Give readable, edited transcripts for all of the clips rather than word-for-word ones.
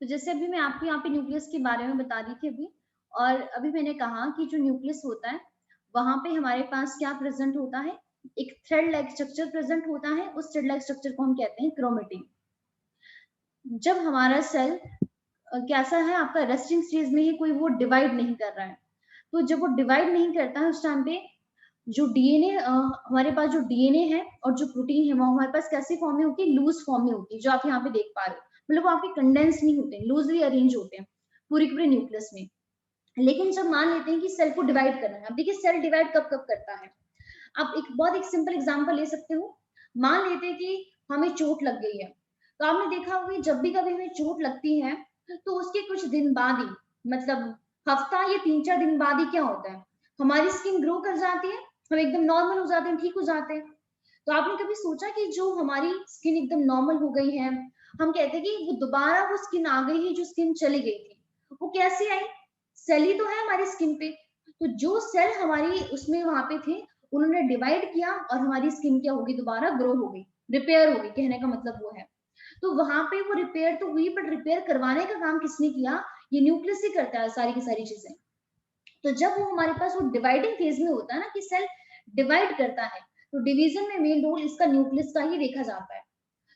तो जैसे अभी मैं आपको यहाँ पे न्यूक्लियस के बारे में बता रही थी अभी, और अभी मैंने कहा कि जो न्यूक्लियस होता है, वहाँ पे हमारे पास क्या प्रेज़ेंट होता है, एक थ्रेड लाइक स्ट्रक्चर प्रेज़ेंट होता है, उस थ्रेड लाइक स्ट्रक्चर को हम कहते हैं क्रोमेटिन। जब हमारा सेल कैसा है आपका रेस्टिंग स्टेज में ही, कोई वो डिवाइड नहीं कर रहा है, तो जब वो डिवाइड नहीं करता है उस टाइम पे जो डीएनए हमारे पास जो डीएनए है और जो प्रोटीन है वो हमारे पास कैसी फॉर्म में होती है, लूज फॉर्म में होती है, जो आप यहाँ पे देख पा रहे हो। मतलब वो आपके कंडेंस नहीं होते हैं, लूजली अरेंज होते हैं पूरे के पूरे न्यूक्लियस में। लेकिन जब मान लेते हैं कि सेल को डिवाइड करना है, अब देखिए सेल डिवाइड कब कब करता है। आप एक बहुत एक सिंपल एग्जांपल ले सकते हो। मान लेते हैं कि हमें चोट लग गई है, तो आपने देखा होगा कि जब भी कभी हमें चोट लगती है, तो उसके कुछ दिन बाद ही, मतलब हफ्ता या 3-4 दिन बाद ही क्या होता है, हमारी स्किन ग्रो कर जाती है, हम एकदम नॉर्मल हो जाते हैं, ठीक हो जाते हैं। तो आपने कभी सोचा कि जो हमारी स्किन एकदम नॉर्मल हो गई है, हम कहते हैं कि वो दोबारा वो स्किन आ गई है जो स्किन चली गई थी, वो कैसे आई? सेल ही तो है हमारी स्किन पे। तो जो सेल हमारी उसमें वहां पे थे, उन्होंने डिवाइड किया और हमारी स्किन क्या होगी, दोबारा ग्रो हो गई, रिपेयर हो गई, कहने का मतलब वो है। तो वहां पे वो रिपेयर तो हुई, बट रिपेयर करवाने का काम किसने किया? ये न्यूक्लियस ही करता है सारी की सारी चीजें। तो जब वो हमारे पास वो डिवाइडिंग फेज में होता है ना, कि सेल डिवाइड करता है, तो डिवीजन में मेन रोल इसका न्यूक्लियस का ही देखा जाता है।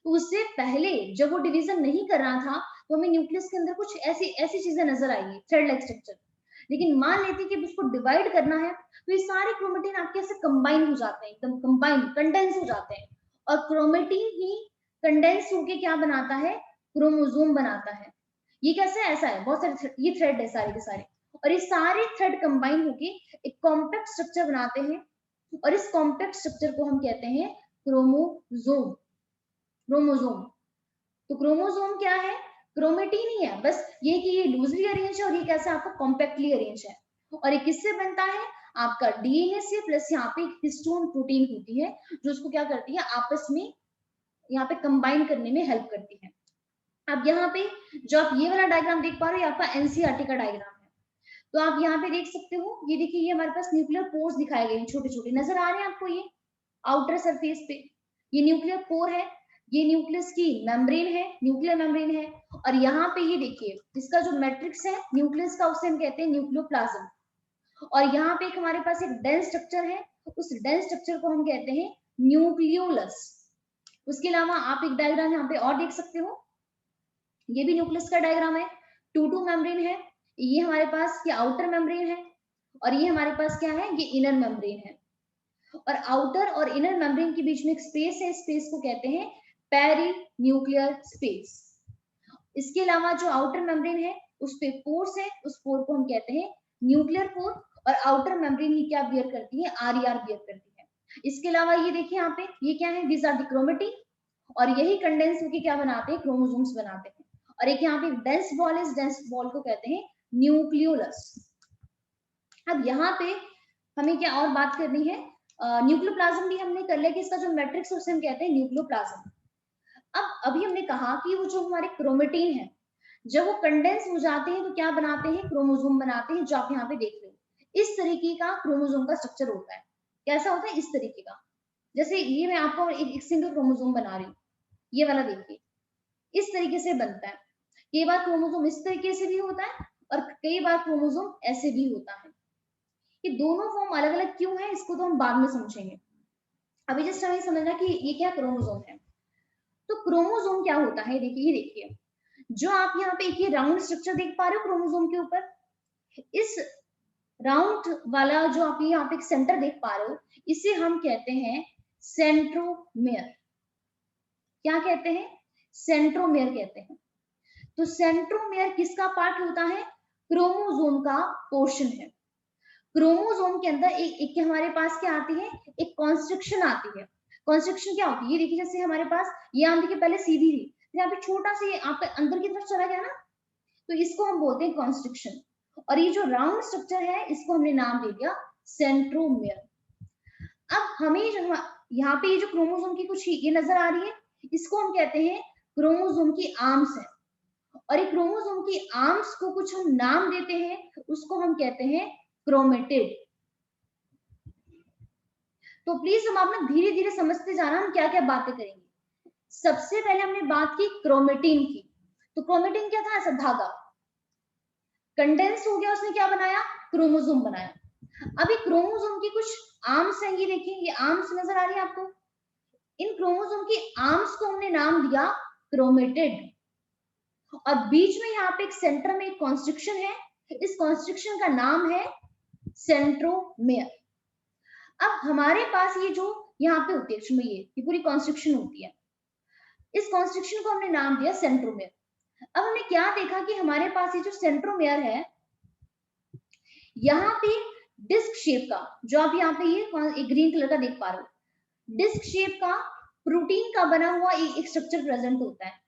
तो उससे पहले जब वो डिवीजन नहीं कर रहा था, तो हमें न्यूक्लियस के अंदर कुछ ऐसी ऐसी चीजें नजर आई, थ्रेड लाइक स्ट्रक्चर। लेकिन मान लेते कि अब उसको डिवाइड करना है, तो ये सारे क्रोमेटिन आपके ऐसे कंबाइन हो जाते हैं, एकदम कंबाइन कंडेंस हो जाते हैं। और क्रोमेटिन ही कंडेंस होके क्या बनाता है, क्रोमोसोम बनाता है। ये कैसे ऐसा है, बहुत सारे ये थ्रेड है सारे के सारे, और ये सारे थ्रेड कंबाइन होके एक कॉम्पैक्ट स्ट्रक्चर बनाते हैं। और इस कॉम्पैक्ट स्ट्रक्चर को हम कहते हैं क्रोमोसोम। क्रोमोसोम, तो क्रोमोसोम क्या है, क्रोमेटिन ही है, बस ये कि ये लूजली अरेंज है और ये कैसे आपका कॉम्पैक्टली अरेंज है। और ये किससे बनता है, आपका डीएनए से, प्लस यहाँ पे हिस्टोन प्रोटीन होती है, जो उसको क्या करती है, आपस में यहाँ पे कंबाइन करने में हेल्प करती है। अब यहाँ पे जो आप ये वाला डायग्राम देख पा रहे हो, ये आपका एनसीईआरटी का डायग्राम है। तो आप यहाँ पे देख सकते हो, ये देखिए, ये हमारे पास न्यूक्लियर पोर्स दिखाए गए हैं, छोटे छोटे नजर आ रहे हैं आपको, ये आउटर सरफेस पे ये न्यूक्लियर पोर है, ये न्यूक्लियस की मेम्ब्रेन है, न्यूक्लियर मेम्ब्रेन है। और यहाँ पे ये देखिए, इसका जो मैट्रिक्स है न्यूक्लियस का, उसे हम कहते हैं न्यूक्लियोप्लाज्म। और यहाँ पे एक हमारे पास एक डेंस स्ट्रक्चर है, उस डेंस स्ट्रक्चर को हम कहते हैं न्यूक्लियोलस। उसके अलावा आप एक डायग्राम यहाँ पे और देख सकते हो, ये भी न्यूक्लियस का डायग्राम है, टू टू मेम्ब्रेन है, ये हमारे पास ये आउटर मेम्ब्रेन है, और ये हमारे पास क्या है, ये इनर मेम्ब्रेन है। और आउटर और इनर मेम्ब्रेन के बीच में एक स्पेस है, स्पेस को कहते हैं पेरी न्यूक्लियर स्पेस। इसके अलावा जो आउटर मेम्ब्रेन है, उस पे पोर्स है, उस पोर को हम कहते हैं न्यूक्लियर पोर। और आउटर मेम्ब्रेन ही क्या बियर करती है, आरईआर बियर करती है। इसके अलावा ये देखिए यहाँ पे, ये क्या है, दिस आर द क्रोमेटिन, और यही कंडेंस होकर क्या बनाते हैं, क्रोमोसोम्स बनाते हैं। और एक यहाँ पे डेंस बॉल है, इस डेंस बॉल को कहते हैं न्यूक्लियोलस। अब यहाँ पे हमें क्या और बात करनी है, न्यूक्लियोप्लाज्म भी हमने कर लिया कि इसका जो मैट्रिक्स है उसे हम कहते हैं न्यूक्लियोप्लाज्म। अब अभी हमने कहा कि वो जो हमारे क्रोमेटिन है, जब वो कंडेंस हो जाते हैं तो क्या बनाते हैं, क्रोमोसोम बनाते हैं, जो आप यहाँ पे देख रहे हो। इस तरीके का क्रोमोसोम का स्ट्रक्चर होता है। कैसा होता है, इस तरीके का। जैसे ये मैं आपको एक सिंगल क्रोमोसोम बना रही हूँ, ये वाला देखिए, इस तरीके से बनता है। कई बार क्रोमोसोम इस तरीके से भी होता है, और कई बार क्रोमोसोम ऐसे भी होता है। ये दोनों फॉर्म अलग अलग क्यों है, इसको तो हम बाद में समझेंगे। अभी जस्ट हमें समझना कि ये क्या क्रोमोसोम है। तो क्रोमोसोम क्या होता है, देखिए, ये देखिए, जो आप यहाँ पे एक ये राउंड स्ट्रक्चर देख पा रहे हो क्रोमोसोम के ऊपर, इस राउंड वाला जो आप यहाँ पे एक सेंटर देख पा रहे हो, इसे हम कहते हैं सेंट्रोमेयर। क्या कहते हैं, सेंट्रोमेयर कहते हैं। तो सेंट्रोमेयर किसका पार्ट होता है, क्रोमोसोम का पोर्शन है। क्रोमोसोम के अंदर एक हमारे पास क्या आती है, एक कॉन्स्ट्रक्शन आती है। कॉन्स्ट्रक्शन क्या होती है, ये देखिए, जैसे हमारे पास ये आम देखिए पहले सीधी थी, फिर यहाँ पे छोटा सा ये आपके अंदर की तरफ चला गया ना, तो इसको हम बोलते हैं कॉन्स्ट्रक्शन। और ये जो राउंड स्ट्रक्चर है, इसको हमने नाम दे दिया सेंट्रोमियर। अब हमें जो यहाँ पे ये जो क्रोमोसोम की कुछ ये नजर आ रही है, इसको हम कहते हैं क्रोमोसोम की आर्म्स है। और ये क्रोमोसोम की आर्म्स को कुछ हम नाम देते हैं, उसको हम कहते हैं क्रोमेटिड। तो प्लीज हम आप ना धीरे धीरे समझते जाना, हम क्या क्या बातें करेंगे। सबसे पहले हमने बात की क्रोमेटिन की, तो क्रोमेटिन क्या था, ऐसा धागा कंडेंस हो गया, उसने क्या बनाया, क्रोमोसोम बनाया। अभी क्रोमोसोम की कुछ आर्म्स हैं, ये देखिए, ये आर्म्स नजर आ रही है आपको। इन क्रोमोसोम की आर्म्स को हमने नाम दिया क्रोमेटिड, और बीच में यहाँ पे एक सेंटर में एक कॉन्स्ट्रिक्शन है, इस कॉन्स्ट्रिक्शन का नाम है सेंट्रोमेयर। अब हमारे पास ये जो यहाँ पे होती है, ये पूरी कॉन्स्ट्रिक्शन होती है, इस कॉन्स्ट्रिक्शन को हमने नाम दिया सेंट्रोमेयर। अब हमने क्या देखा कि हमारे पास ये जो सेंट्रोमेयर है, यहाँ पे डिस्क शेप का, जो आप यहाँ पे ये एक ग्रीन कलर का देख पा रहे हो, डिस्क शेप का प्रोटीन का बना हुआ एक स्ट्रक्चर प्रेजेंट होता है,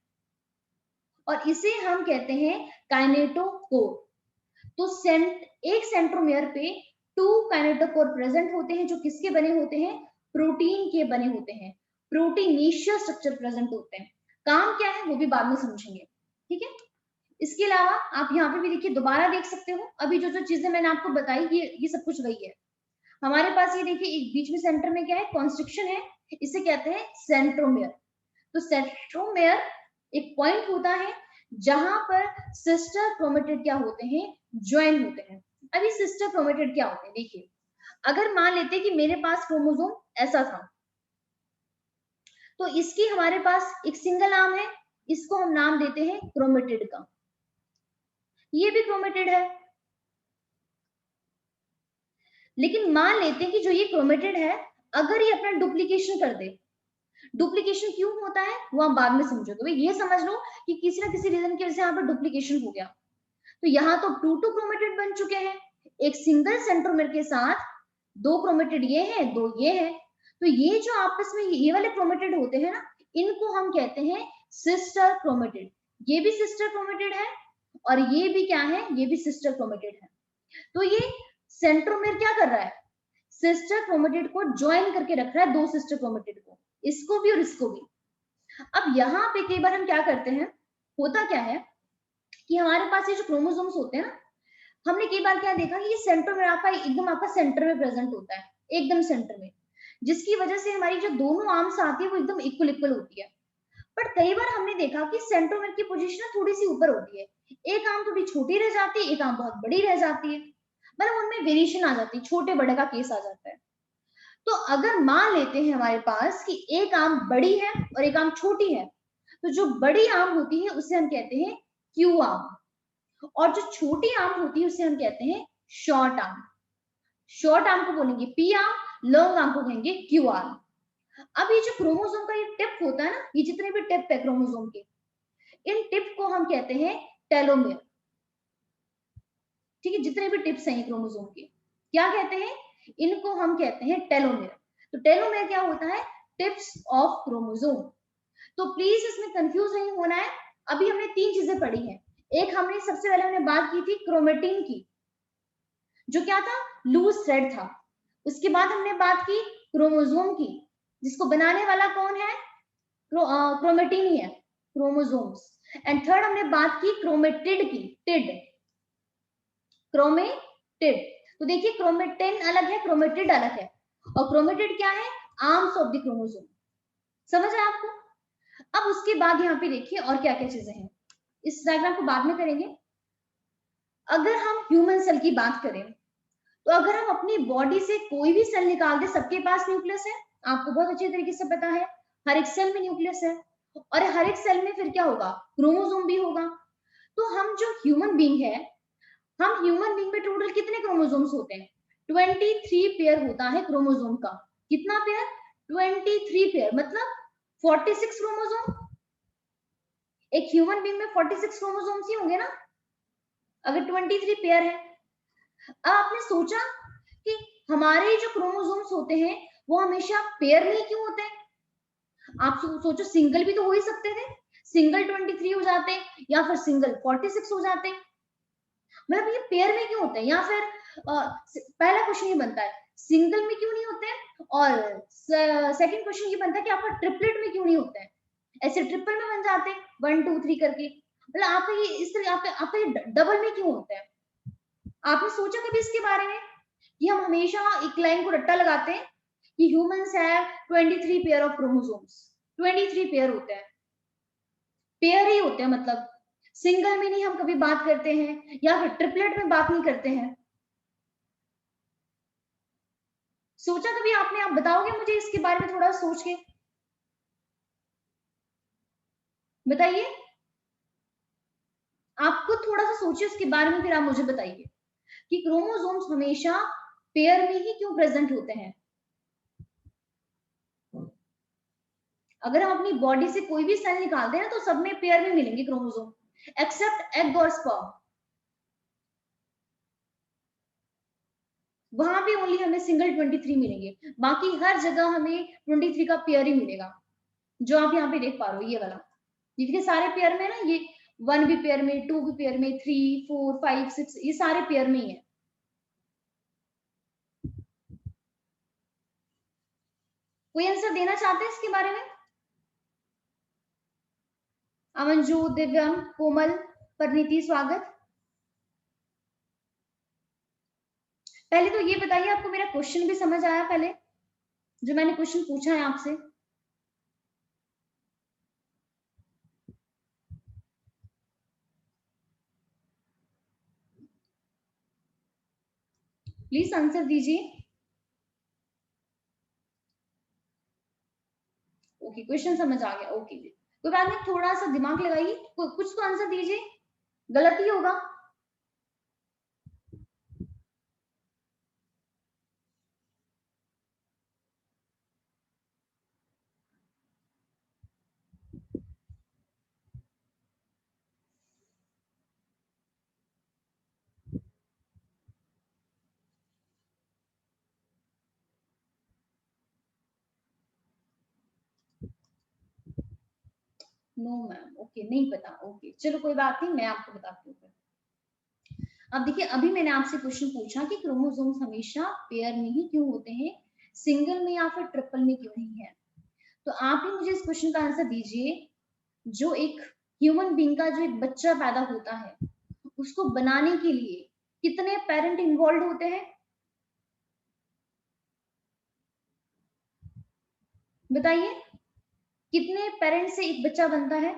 और इसे हम कहते हैं काइनेटोकोर। तो एक सेंट्रोमेयर पे 2 काइनेटोकोर प्रेजेंट होते हैं, जो किसके बने होते हैं, प्रोटीन के बने होते हैं, प्रोटीनेशियस स्ट्रक्चर प्रेजेंट होते हैं। काम क्या है वो भी बाद में समझेंगे, ठीक है। इसके अलावा आप यहाँ पे भी देखिए, दोबारा देख सकते हो, अभी जो जो चीजें मैंने आपको बताई ये सब कुछ वही है। हमारे पास ये देखिए, एक बीच में सेंटर में क्या है, कॉन्स्ट्रिक्शन है, इसे कहते हैं सेंट्रोमेयर। तो सेंट्रोमेयर एक पॉइंट होता है जहां पर सिस्टर क्रोमेटिड क्या होते हैं, ज्वाइन होते हैं। अभी सिस्टर क्रोमेटिड क्या होते हैं, देखिए, अगर मान लेते हैं कि मेरे पास क्रोमोसोम ऐसा था, तो इसकी हमारे पास एक सिंगल आर्म है, इसको हम नाम देते हैं क्रोमेटिड का, ये भी क्रोमेटिड है। लेकिन मान लेते हैं कि जो ये क्रोमेटिड है, अगर ये अपना डुप्लीकेशन कर दे, डुप्लीकेशन क्यों होता है वो आप बाद में समझोगे, तो ये समझ लो कि किसी ना किसी रीजन की वजह से यहाँ पर डुप्लीकेशन हो गया। तो यहाँ तो 2 क्रोमेटिड बन चुके हैं, एक सिंगल सेंट्रोमेर के साथ 2 क्रोमेटिड ये है, 2 ये है। तो ये जो आपस में ये वाले क्रोमेटिड होते हैं ना, इनको हम कहते हैं सिस्टर क्रोमेटिड। ये भी सिस्टर क्रोमेटिड है, और ये भी क्या है, ये भी सिस्टर क्रोमेटिड है। तो ये सेंट्रोमेर क्या कर रहा है, सिस्टर क्रोमेटिड को ज्वाइन करके रख रहा है, 2 सिस्टर क्रोमेटिड को, इसको भी और इसको भी। अब यहाँ पे कई बार हम क्या करते हैं, होता क्या है कि हमारे पास ये जो क्रोमोसोम्स होते हैं ना, हमने कई बार क्या देखा कि ये सेंटर में एकदम आपका सेंटर में प्रेजेंट होता है, एकदम सेंटर में, जिसकी वजह से हमारी जो दोनों आर्म्स आती है वो एकदम इक्वल इक्वल होती है। बट कई बार हमने देखा कि सेंट्रोमेर की पोजीशन थोड़ी सी ऊपर होती है, एक आर्म थोड़ी छोटी रह जाती है, एक आर्म बहुत बड़ी रह जाती है, मतलब उनमें वेरिएशन आ जाती है, छोटे बड़े का केस आ जाता है। तो अगर मान लेते हैं हमारे पास कि एक आर्म बड़ी है और एक आर्म छोटी है, तो जो बड़ी आर्म होती है उसे हम कहते हैं क्यू आर्म, और जो छोटी आर्म होती है उसे हम कहते हैं शॉर्ट आर्म। शॉर्ट आर्म को बोलेंगे पी आर्म, लॉन्ग आर्म को कहेंगे क्यू आर्म। अब ये जो क्रोमोसोम का ये टिप होता है ना, ये जितने भी टिप है क्रोमोसोम के, इन टिप को हम कहते हैं टेलोमेयर, ठीक है। जितने भी टिप्स हैं क्रोमोसोम के, क्या कहते हैं, इनको हम कहते हैं टेलोमेयर। तो टेलोमेयर क्या होता है, टिप्स ऑफ क्रोमोसोम। तो प्लीज इसमें कंफ्यूज नहीं होना है। अभी हमने 3 चीजें पढ़ी हैं, एक हमने सबसे पहले हमने बात की थी क्रोमेटिन की, जो क्या था, लूज थ्रेड था। उसके बाद हमने बात की क्रोमोसोम की, जिसको बनाने वाला कौन है, क्रोमेटिन ही है, क्रोमोसोम्स। एंड थर्ड हमने बात की क्रोमेटिड की, टिड, क्रोमेटिड। तो देखिए, क्रोमेटिन अलग है, क्रोमेटिड अलग है, और क्रोमेटिड क्या है, आर्म्स ऑफ द क्रोमोसोम। समझ है आपको। अब उसके बाद यहाँ पे देखिए और क्या क्या चीजें हैं, इस डायग्राम को बाद में करेंगे। अगर हम ह्यूमन सेल की बात करें, तो अगर हम अपनी बॉडी से कोई भी सेल निकाल दे, सबके पास न्यूक्लियस है, आपको बहुत अच्छे तरीके से पता है, हर एक सेल में न्यूक्लियस है, और हर एक सेल में फिर क्या होगा, क्रोमोसोम भी होगा। तो हम जो ह्यूमन बीइंग है, हम ह्यूमन बीइंग में टोटल कितने क्रोमोसोम्स होते हैं, 23 पेयर होता है क्रोमोसोम का। कितना पेयर, 23 पेयर, मतलब 46 क्रोमोसोम। एक ह्यूमन बीइंग में 46 क्रोमोसोम्स ही होंगे ना, अगर 23 पेयर है। अब आपने सोचा कि हमारे जो क्रोमोसोम्स होते हैं वो हमेशा पेयर में ही क्यों होते हैं, आप सोचो, सिंगल भी तो हो ही सकते थे, सिंगल 23 हो जाते, या फिर सिंगल 46 हो जाते, मतलब ये पेयर में क्यों होते हैं। या फिर पहला क्वेश्चन ये बनता है, सिंगल में क्यों नहीं होते हैं, और सेकंड क्वेश्चन ये बनता है कि आपका ट्रिपलेट में क्यों नहीं होते हैं, ऐसे ट्रिपल में बन जाते हैं 1 2 3 करके, मतलब आपका ये इस तरह आपका ये डबल में क्यों होता है। आपने सोचा कभी इसके बारे में कि हम हमेशा एक लाइन को रट्टा लगाते हैं कि humans have 23 pair of chromosomes, 23 pair होते हैं, पेयर ही होते हैं मतलब, सिंगल में नहीं हम कभी बात करते हैं, या फिर ट्रिपलेट में बात नहीं करते हैं? सोचा कभी आपने? आप बताओगे मुझे इसके बारे में थोड़ा सोच के बताइए। आप खुद थोड़ा सा सोचिए उसके बारे में, फिर आप मुझे बताइए कि क्रोमोसोम्स हमेशा पेयर में ही क्यों प्रेजेंट होते हैं। अगर हम अपनी बॉडी से कोई भी सेल निकालते हैं तो सब में पेयर में मिलेंगे क्रोमोसोम, एक्सेप्ट एग और स्पर्म, वहां भी ओनली हमें सिंगल 23 मिलेंगे, बाकी हर जगह हमें 23 का पेयर ही मिलेगा, जो आप यहाँ पे देख पा रहे हो ये वाला। जितने सारे पेयर में ना, ये 1 भी पेयर में, 2 भी पेयर में, 3 4 5 6 ये सारे पेयर में ही है। कोई आंसर देना चाहते हैं इसके बारे में? अमनजू, दिव्यम, कोमल, परिणीति, स्वागत। पहले तो ये बताइए आपको मेरा क्वेश्चन भी समझ आया पहले, जो मैंने क्वेश्चन पूछा है आपसे? प्लीज आंसर दीजिए। ओके, क्वेश्चन समझ आ गया। ओके, कोई बात नहीं, थोड़ा सा दिमाग लगाइए, कुछ तो आंसर दीजिए, गलत ही होगा। नो मैम, ओके, नहीं पता। ओके, चलो कोई बात नहीं, मैं आपको बताती हूँ। अब देखिए, अभी मैंने आपसे क्वेश्चन पूछा कि क्रोमोसोम्स हमेशा पेयर में ही क्यों होते हैं, सिंगल में या फिर ट्रिपल में क्यों नहीं है। तो आप ही मुझे इस क्वेश्चन का आंसर दीजिए। जो एक ह्यूमन बीइंग का जो एक बच्चा पैदा होता है, उसको बनाने के लिए कितने पेरेंट इन्वॉल्व होते हैं, बताइए। कितने पेरेंट से एक बच्चा बनता है?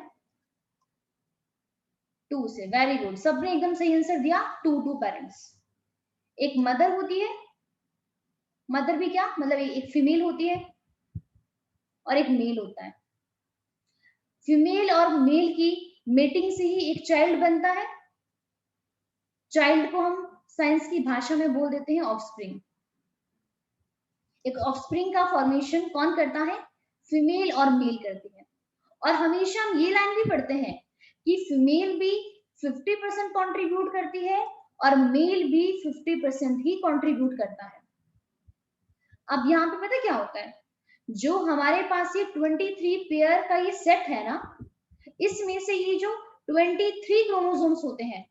2 से। वेरी गुड, सबने एकदम सही आंसर दिया। 2 पेरेंट्स। एक मदर होती है, मदर भी क्या मतलब एक फीमेल होती है, और एक मेल होता है। फीमेल और मेल की मेटिंग से ही एक चाइल्ड बनता है। चाइल्ड को हम साइंस की भाषा में बोल देते हैं ऑफस्प्रिंग। एक ऑफस्प्रिंग का फॉर्मेशन कौन करता है? फीमेल और मेल करती है। और हमेशा हम ये लाइन भी पढ़ते हैं कि फीमेल भी 50% कंट्रीब्यूट करती है और मेल भी 50% ही कंट्रीब्यूट करता है। अब यहाँ पे पता क्या होता है, जो हमारे पास ये 23 पेयर का ये सेट है ना, इसमें से ये जो 23 क्रोमोसोम्स होते हैं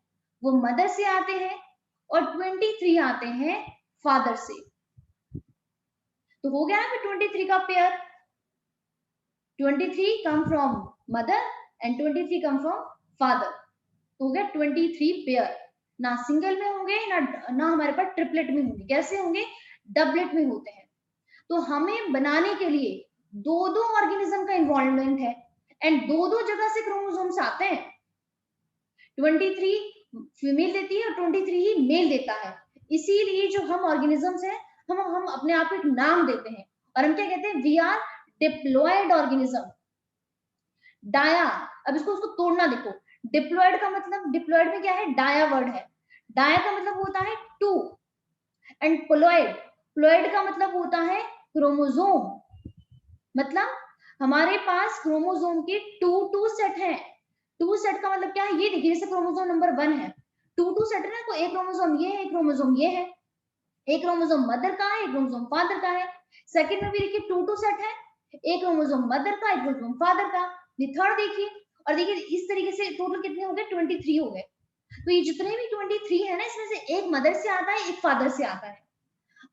वो मदर से आते हैं, और 23 आते हैं फादर से। तो हो गया ना 23 का pair. 23 come from mother and 23 come from father. हो गया 23 पेयर। ना सिंगल में होंगे, ना हमारे पास ट्रिपलेट में होंगे। कैसे होंगे? डबलेट में होते हैं। तो हमें बनाने के लिए दो दो ऑर्गेनिज्म का इन्वॉल्वमेंट है, एंड दो दो जगह से क्रोमोसोम्स आते हैं। 23 फीमेल देती है और 23 ही मेल देता है। इसीलिए जो हम ऑर्गेनिजम्स हैं, हम अपने आप को एक नाम देते हैं, और हम क्या कहते हैं? We are diploid organism. डाया, अब इसको उसको तोड़ना देखो। डिप्लॉयड का मतलब, डिप्लॉयड में क्या है? डाया वर्ड है। डाया का मतलब होता है 2, एंड प्लॉयड, प्लॉयड का मतलब होता है क्रोमोसोम। मतलब हमारे पास क्रोमोसोम के 2 सेट हैं। 2 सेट का मतलब क्या है? ये देखिए, जैसे क्रोमोसोम नंबर 1 है, 2 सेट है ना, तो एक क्रोमोसोम ये है, एक क्रोमोसोम ये है। एक क्रोमोसोम मदर का है, एक क्रोमोसोम फादर का है। सेकंड में भी देखिए 2 सेट है, एक क्रोमोसोम मदर का, एक क्रोमोसोम फादर का। थर्ड देखिए, और देखिए इस तरीके से टोटल कितने हो गए? 23 हो गए। तो ये जितने भी 23 है ना, इसमें से एक मदर से आता है, एक फादर से आता है।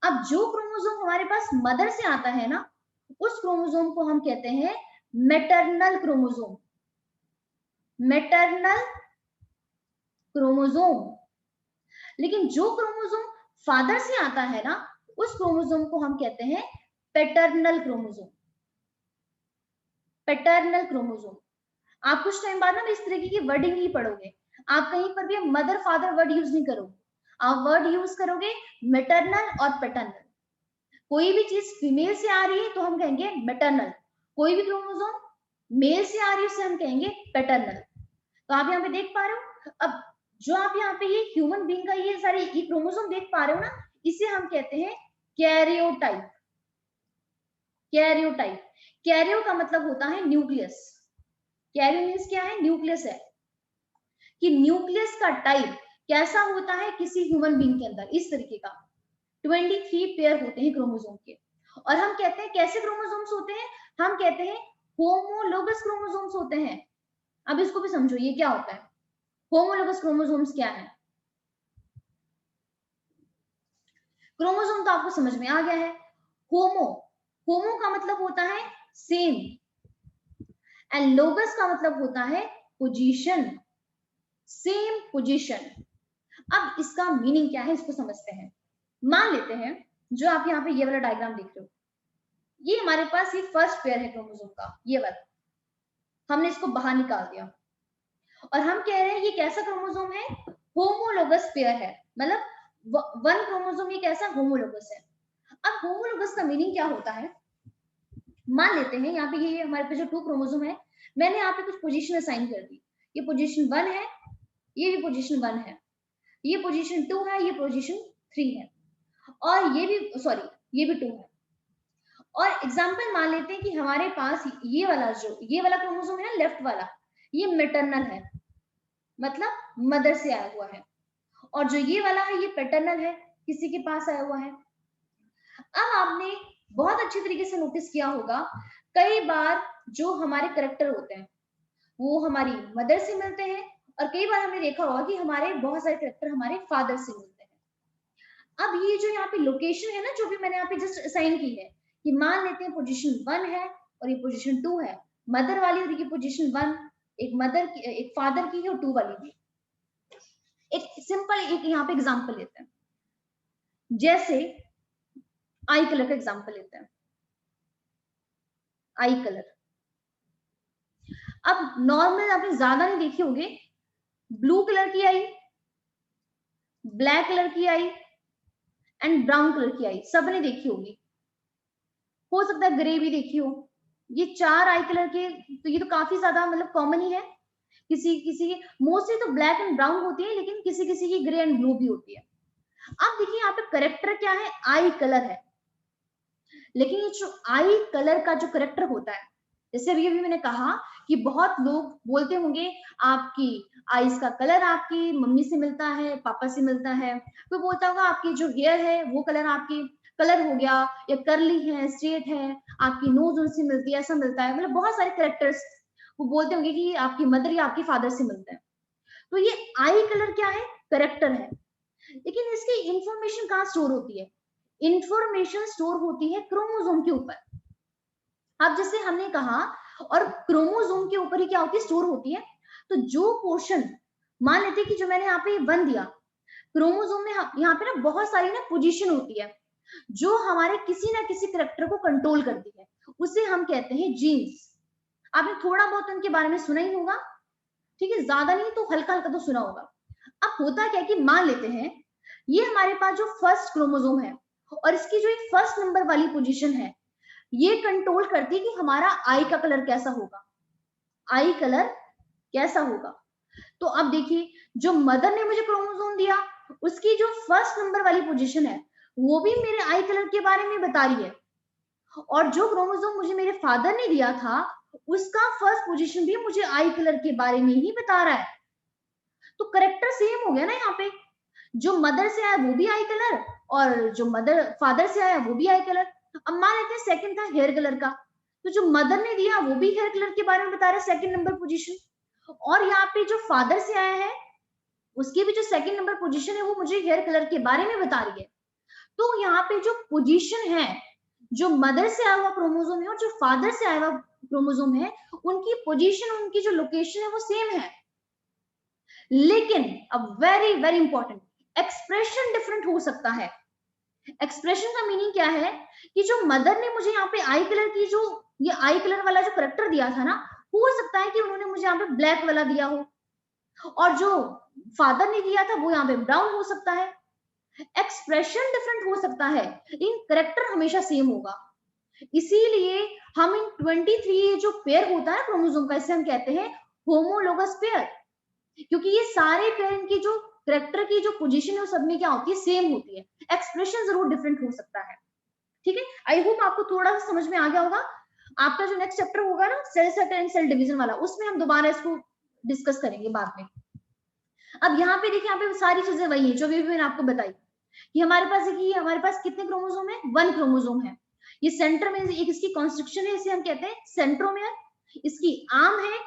अब जो क्रोमोसोम हमारे पास मदर से आता है ना, उस क्रोमोसोम को हम कहते हैं मैटरनल क्रोमोसोम। Maternal chromosome. लेकिन जो क्रोमोसोम फादर से आता है ना, उस क्रोमोसोम को हम कहते हैं पैटर्नल क्रोमोसोम। Paternal chromosome. आप कुछ टाइम बाद ना इस तरीके की वर्डिंग ही पढ़ोगे, आप कहीं पर भी मदर फादर वर्ड यूज नहीं करोगे, आप वर्ड यूज करोगे मैटरनल और पैटर्नल। कोई भी चीज फीमेल से आ रही है तो हम कहेंगे मैटरनल, कोई भी क्रोमोसोम मेल से आ रही है उससे हम कहेंगे पैटर्नल। तो आप यहाँ पे देख पा रहे हो, अब जो आप यहाँ पे ये ह्यूमन बीइंग का ये सारे ये क्रोमोसोम देख पा रहे हो ना, इसे हम कहते हैं कैरियोटाइप। कैरियोटाइप, कैरियो का मतलब होता है न्यूक्लियस। कैरियो मीन्स क्या है, न्यूक्लियस है, कि न्यूक्लियस का टाइप कैसा होता है किसी ह्यूमन बीइंग के अंदर, इस तरीके का 23 पेयर होते हैं क्रोमोसोम के। और हम कहते हैं कैसे क्रोमोसोम्स होते हैं, हम कहते हैं होमोलोगस क्रोमोसोम्स होते हैं। अब इसको भी समझो ये क्या होता है, होमोलोगस क्रोमोसोम्स क्या है। क्रोमोसोम तो आपको समझ में आ गया है। होमो, होमो का मतलब होता है सेम, एंड लोगस का मतलब होता है पोजीशन, सेम पोजीशन। अब इसका मीनिंग क्या है इसको समझते हैं। मान लेते हैं जो आप यहाँ पे ये वाला डायग्राम देख रहे हो, ये हमारे पास ये फर्स्ट पेयर है क्रोमोसोम का, ये वाला हमने इसको बाहर निकाल दिया और हम कह रहे हैं ये कैसा क्रोमोसोम है, होमोलोगस पेयर है, मतलब वन क्रोमोसोम ये कैसा होमोलोगस है। अब होमोलोगस का मीनिंग क्या होता है, मान लेते हैं यहाँ पे ये हमारे पे जो 2 क्रोमोसोम है, मैंने यहाँ पे कुछ पोजीशन असाइन कर दी, ये पोजीशन 1 है, ये भी पोजीशन 1 है, ये पोजीशन 2 है, ये पोजीशन 3 है, और ये भी सॉरी ये भी 2 है। और एग्जाम्पल मान लेते हैं कि हमारे पास ये वाला जो ये वाला क्रोमोसोम है ना लेफ्ट वाला, ये मैटरनल है, मतलब मदर से आया हुआ है, और जो ये वाला है ये पैटर्नल है, किसी के पास आया हुआ है। अब आपने बहुत अच्छे तरीके से नोटिस किया होगा, कई बार जो हमारे करेक्टर होते हैं वो हमारी मदर से मिलते हैं, और कई बार हमने देखा होगा कि हमारे बहुत सारे करेक्टर हमारे फादर से मिलते हैं। अब ये जो यहाँ पे लोकेशन है ना, जो भी मैंने यहाँ पे जस्ट असाइन की है, कि मान लेते हैं पोजीशन 1 है और ये पोजीशन 2 है, मदर वाली और ये पोजीशन 1, एक मदर की एक फादर की है और 2 वाली भी। एक सिंपल एक यहाँ पे एग्जांपल लेते हैं, जैसे आई कलर का एग्जांपल लेते हैं, आई कलर। अब नॉर्मल आपने ज्यादा नहीं देखी होगी, ब्लू कलर की आई, ब्लैक कलर की आई एंड ब्राउन कलर की आई सबने देखी होगी, हो सकता है ग्रे भी देखी हो। ये 4 आई कलर के, तो ये तो काफी ज्यादा मतलब कॉमन ही है। किसी किसी की मोस्टली तो ब्लैक एंड ब्राउन होती है, लेकिन किसी किसी की ग्रे एंड ब्लू भी होती है। अब देखिए यहाँ पे करेक्टर क्या है, आई कलर है, लेकिन ये जो आई कलर का जो करेक्टर होता है, जैसे अभी अभी मैंने कहा कि बहुत लोग बोलते होंगे आपकी आईज का कलर आपकी मम्मी से मिलता है, पापा से मिलता है, कोई बोलता होगा आपकी जो हेयर है वो कलर आपकी कलर हो गया, या कर्ली है, स्ट्रेट है, आपकी नोज उनसे मिलती है, ऐसा मिलता है, मतलब बहुत सारे करेक्टर्स वो बोलते होंगे कि आपकी मदर या आपके फादर से मिलता है। तो ये आई कलर क्या है, करेक्टर है, लेकिन इसकी इंफॉर्मेशन कहाँ स्टोर होती है, इंफॉर्मेशन स्टोर होती है क्रोमोसोम के ऊपर। अब जैसे हमने कहा, और क्रोमोसोम के ऊपर ही क्या होती है, स्टोर होती है। तो जो पोर्शन मान लेते हैं कि जो मैंने यहाँ पे 1 दिया, क्रोमोसोम में यहाँ पे ना बहुत सारी ना पोजीशन होती है जो हमारे किसी ना किसी करेक्टर को कंट्रोल करती है, उसे हम कहते हैं जीन्स। आपने थोड़ा बहुत उनके बारे में सुना ही होगा, ठीक है, ज्यादा नहीं तो हल्का हल्का तो सुना होगा। अब होता क्या कि मान लेते हैं ये हमारे पास जो फर्स्ट क्रोमोसोम है और इसकी जो एक फर्स्ट नंबर वाली पोजीशन है, ये कंट्रोल करती है कि हमारा आई का कलर कैसा होगा, आई कलर कैसा होगा। तो अब देखिए जो मदर ने मुझे क्रोमोसोम दिया, उसकी जो फर्स्ट नंबर वाली पोजीशन है वो भी मेरे आई कलर के बारे में बता रही है, और जो क्रोमोसोम मुझे मेरे फादर ने दिया था उसका फर्स्ट पोजीशन भी मुझे आई कलर के बारे में ही बता रहा है। तो करेक्टर सेम हो गया ना, यहाँ पे जो मदर से आया वो भी आई कलर, और जो मदर फादर से आया वो भी आई कलर। अब मान लेते हैं सेकंड था हेयर कलर का, तो जो मदर ने दिया वो भी हेयर कलर के बारे में बता रहा है, सेकंड नंबर पोजीशन, और यहाँ पे जो फादर से आया है उसकी भी जो सेकंड नंबर पोजीशन है वो मुझे हेयर कलर के बारे में बता रही है। तो यहाँ पे जो पोजीशन है, जो मदर से आया हुआ क्रोमोसोम है और जो फादर से आया हुआ क्रोमोसोम है, उनकी पोजीशन, उनकी जो लोकेशन है वो सेम है, लेकिन अब very very important, expression different हो सकता है। एक्सप्रेशन का मीनिंग क्या है कि जो मदर ने मुझे यहाँ पे आई कलर की जो ये आई कलर वाला जो करेक्टर दिया था ना, हो सकता है कि उन्होंने मुझे यहाँ पे ब्लैक वाला दिया हो और जो फादर ने दिया था वो यहाँ पे ब्राउन हो सकता है। एक्सप्रेशन डिफरेंट हो सकता है, इन करेक्टर हमेशा सेम होगा। इसीलिए हम इन 23 जो पेयर होता है क्रोमोसोम का, इसे हम कहते हैं होमोलोगस पेयर, क्योंकि ये सारे पेयर की जो करेक्टर की जो पोजीशन है वो सब में क्या होती है, सेम होती है। एक्सप्रेशन जरूर डिफरेंट हो सकता है। ठीक है, आई होप आपको थोड़ा सा समझ में आ गया होगा। आपका जो नेक्स्ट चैप्टर होगा ना cell set and cell division वाला, उसमें हम दोबारा इसको डिस्कस करेंगे बाद में। अब यहाँ पे देखिए, यहाँ पे सारी चीजें वही है जो भी मैंने आपको बताई कि हमारे पास देखिए, हमारे पास कितने क्रोमोसोम है, 1 क्रोमोसोम है। ये सेंटर में एक इसकी कॉन्स्ट्रक्शन है, इसे हम कहते हैं सेंट्रोमियर। इसकी आर्म है,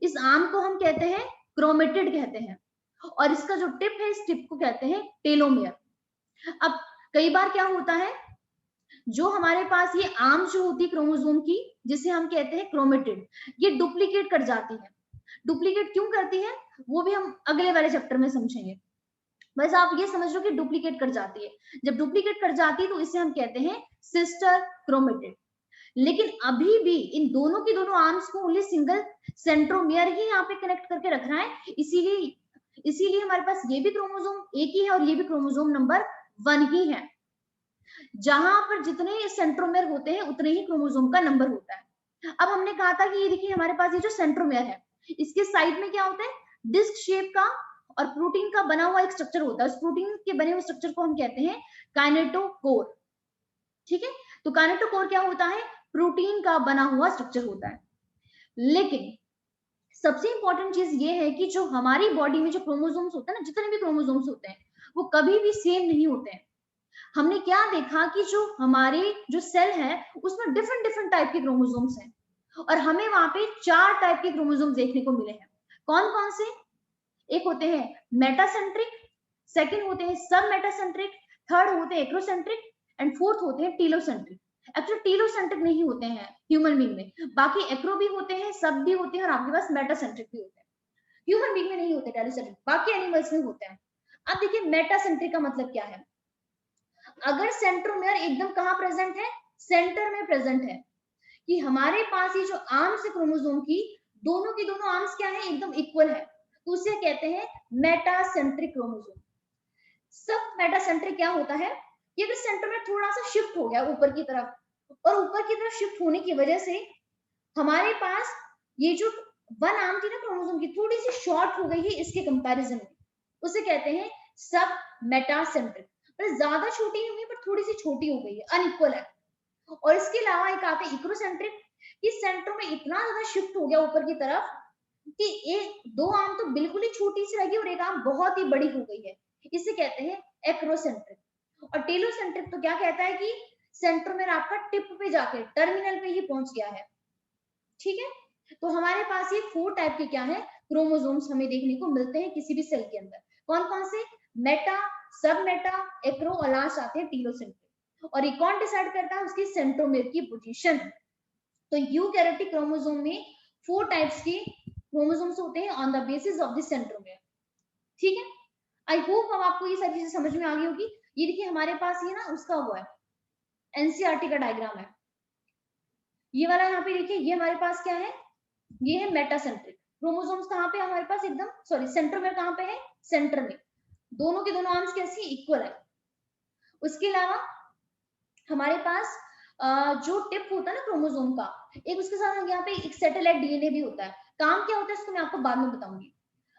इस आर्म को हम कहते हैं क्रोमेटिड कहते हैं, और इसका जो टिप है, इस टिप को कहते हैं टेलोमियर। अब कई बार क्या होता है, जो हमारे पास ये आर्म जो होती है क्रोमोसोम की, जिसे हम कहते हैं क्रोमेटिड, ये डुप्लीकेट कर जाती है। डुप्लीकेट क्यों करती है वो भी हम अगले वाले चैप्टर में समझेंगे। बस आप ये समझ लो कि डुप्लीकेट कर जाती है। जब डुप्लीकेट कर जाती है तो इसे हम कहते हैं सिस्टर क्रोमेटिड। लेकिन अभी भी इन दोनों की दोनों आर्म्स को ओनली सिंगल सेंट्रोमियर ही यहाँ पे कनेक्ट करके रखना है। इसीलिए हमारे पास ये भी क्रोमोसोम एक ही है और ये भी क्रोमोसोम नंबर 1 ही है। जहां पर जितने सेंट्रोमियर होते हैं उतने ही क्रोमोसोम का नंबर होता है। अब हमने कहा था कि ये देखिए, हमारे पास ये जो सेंट्रोमियर है, इसके साइड में क्या होता है, डिस्क शेप का और प्रोटीन का बना हुआ एक स्ट्रक्चर होता है। उस प्रोटीन के बने हुए स्ट्रक्चर को हम कहते हैं काइनेटोकोर। ठीक है, तो काइनेटोकोर क्या होता है, प्रोटीन का बना हुआ स्ट्रक्चर होता है। लेकिन सबसे इंपॉर्टेंट चीज ये है कि जो हमारी बॉडी में जो क्रोमोसोम्स होते हैं ना, जितने भी क्रोमोसोम्स होते हैं, वो कभी भी सेम नहीं होते हैं। हमने क्या देखा कि जो हमारे जो सेल है उसमें डिफरेंट डिफरेंट टाइप के क्रोमोसोम्स हैं, और हमें वहां पे 4 टाइप के क्रोमोसोम्स देखने को मिले हैं। कौन कौन से, एक होते हैं मेटासेंट्रिक, सेकंड होते हैं सब मेटासेंट्रिक, थर्ड होते हैं एक्रोसेंट्रिक, एंड फोर्थ होते हैं टीलोसेंट्रिक। एक्चुअली टीलोसेंट्रिक नहीं होते हैं ह्यूमन बीइंग में, बाकी एक्रो भी होते हैं, सब भी होते हैं, और आपके पास मेटासेंट्रिक भी होते हैं। ह्यूमन बीइंग में नहीं होते टेलोसेंट्रिक, बाकी एनिमल्स में होते हैं। अब देखिए मेटासेंट्रिक का मतलब क्या है। अगर सेंट्रोमियर एकदम कहाँ प्रेजेंट है, सेंटर में प्रेजेंट है, कि हमारे पास ये जो आर्म्स है क्रोमोसोम की दोनों आर्म्स क्या है, एकदम इक्वल है, तो उसे कहते हैं मेटासेंट्रिक क्रोमोसोम। सब मेटासेंट्रिक क्या होता है, ये अगर सेंटर में थोड़ा सा शिफ्ट हो गया ऊपर की तरफ, और ऊपर की तरफ शिफ्ट होने की वजह से हमारे पास ये जो 1 आर्म थी ना क्रोमोसोम की, थोड़ी सी शॉर्ट हो गई है इसके कंपैरिजन में, उसे कहते हैं सब मेटासेंट्रिक। पर ज्यादा छोटी नहीं हुई, पर थोड़ी सी छोटी हो गई है, अनइक्वल है। और इसके अलावा एक आते हैं इक्रोसेंट्रिक, कि सेंटर में इतना ज्यादा शिफ्ट हो गया ऊपर की तरफ कि एक 2 आर्म तो बिल्कुल ही छोटी सी लगी और एक आर्म बहुत ही बड़ी हो गई है, इसे कहते हैं एक्रोसेंट्रिक। और टेलोसेंट्रिक तो क्या कहता है कि सेंटर में आपका टिप पे जाके टर्मिनल पे ही पहुंच गया है। ठीक है, तो हमारे पास ये 4 टाइप के क्या है, क्रोमोसोम्स हमें देखने को मिलते हैं किसी भी सेल के अंदर। कौन कौन से, मेटा, सब मेटा, एक्रो, और लास्ट आते हैं टीलोसेंट्रिक। और ये कौन डिसाइड करता है, उसकी सेंट्रोमियर की पोजीशन। तो यूकैरियोटिक क्रोमोसोम में 4 टाइप्स के क्रोमोसोम्स होते हैं on the basis of the centromere. ठीक है, आई होप अब आपको ये सारी चीजें समझ में आ गई होगी। ये देखिए हमारे पास ये ना उसका हुआ है, एनसीईआरटी का डायग्राम है ये वाला। यहाँ पे देखिए, ये हमारे पास क्या है, ये है मेटासेंट्रिक क्रोमोसोम्स। कहाँ पे हमारे पास एकदम, सॉरी सेंट्रोमियर कहाँ पे है, सेंटर में, दोनों के दोनों आर्म्स कैसी इक्वल है। उसके अलावा हमारे पास जो टिप होता है ना क्रोमोसोम का, एक उसके साथ यहाँ पे एक सैटेलाइट डीएनए भी होता है। काम क्या होता है इसको मैं आपको बाद में बताऊंगी।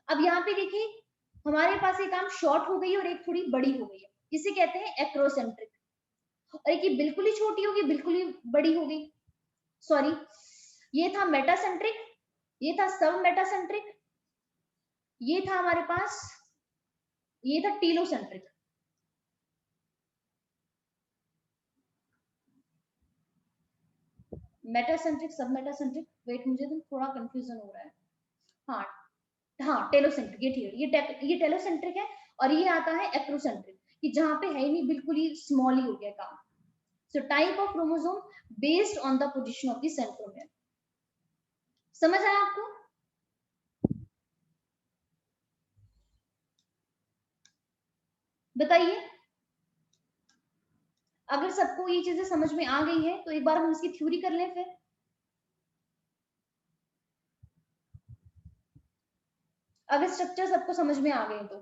अब यहाँ पे देखिए, हमारे पास एक आर्म शॉर्ट हो गई और एक थोड़ी बड़ी हो गई है, इसे कहते हैं एक्रोसेंट्रिक। और एक बिल्कुल ही छोटी होगी, बिल्कुल ही बड़ी हो गई। सॉरी, ये था मेटासेंट्रिक, ये था सब मेटासेंट्रिक, ये था हमारे पास, ये था टीलोसेंट्रिक। मेटासेंट्रिक, सब मेटासेंट्रिक, वेट मुझे तो थोड़ा कंफ्यूजन हो रहा है। हाँ हाँ, टेलोसेंट्रिक, ये ठीक है, ये टेलोसेंट्रिक है। और ये आता है एक्रोसेंट्रिक, कि जहां पे है ही नहीं, बिल्कुल ही स्मॉल ही हो गया काम। So type of chromosome based on the position of the centromere. समझ आया आपको? बताइए, अगर सबको ये चीजें समझ में आ गई है तो एक बार हम इसकी थ्योरी कर लें फिर। अगर स्ट्रक्चर सबको समझ में आ गए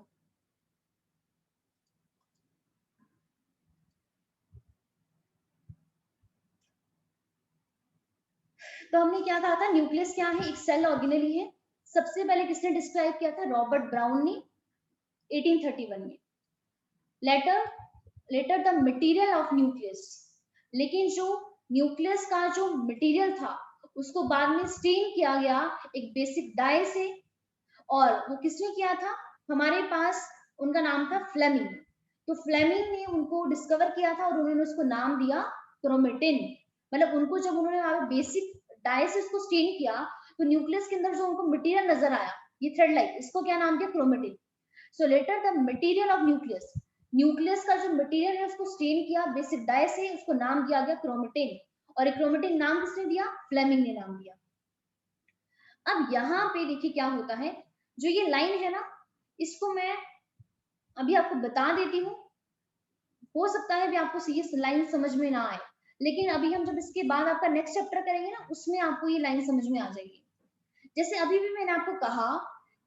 तो हमने क्या कहा था, न्यूक्लियस क्या है, एक सेल ऑर्गेनेली है। सबसे पहले किसने डिस्क्राइब किया था, रॉबर्ट ब्राउन ने 1831 में। Later the material of nucleus, लेकिन जो न्यूक्लियस का जो मटेरियल था उसको बाद में स्टेन किया गया एक बेसिक डाई से, और वो किसने किया था, हमारे पास उनका नाम था फ्लेमिंग। तो फ्लेमिंग ने उनको डिस्कवर किया था और उन्होंने उसको नाम दिया क्रोमेटिन। मतलब उनको जब उन्होंने बेसिक डाई से उसको स्टेन किया तो न्यूक्लियस के अंदर जो उनको मटेरियल नजर आया, ये थ्रेड लाइक, इसको क्या नाम दिया, chromatin. So later the material of nucleus, nucleus का जो मटेरियल है उसको स्टेन किया बेसिक डाई से, उसको नाम दिया गया क्रोमेटिन। और क्रोमेटिन नाम किसने दिया, फ्लेमिंग ने नाम दिया। अब यहाँ पे देखिए क्या होता है, जो ये लाइन है ना, इसको मैं अभी आपको बता देती हूँ। हो सकता है भी आपको ये लाइन समझ में ना आए, लेकिन अभी हम जब इसके बाद आपका नेक्स्ट चैप्टर करेंगे ना, उसमें आपको ये लाइन समझ में आ जाएगी। जैसे अभी भी मैंने आपको कहा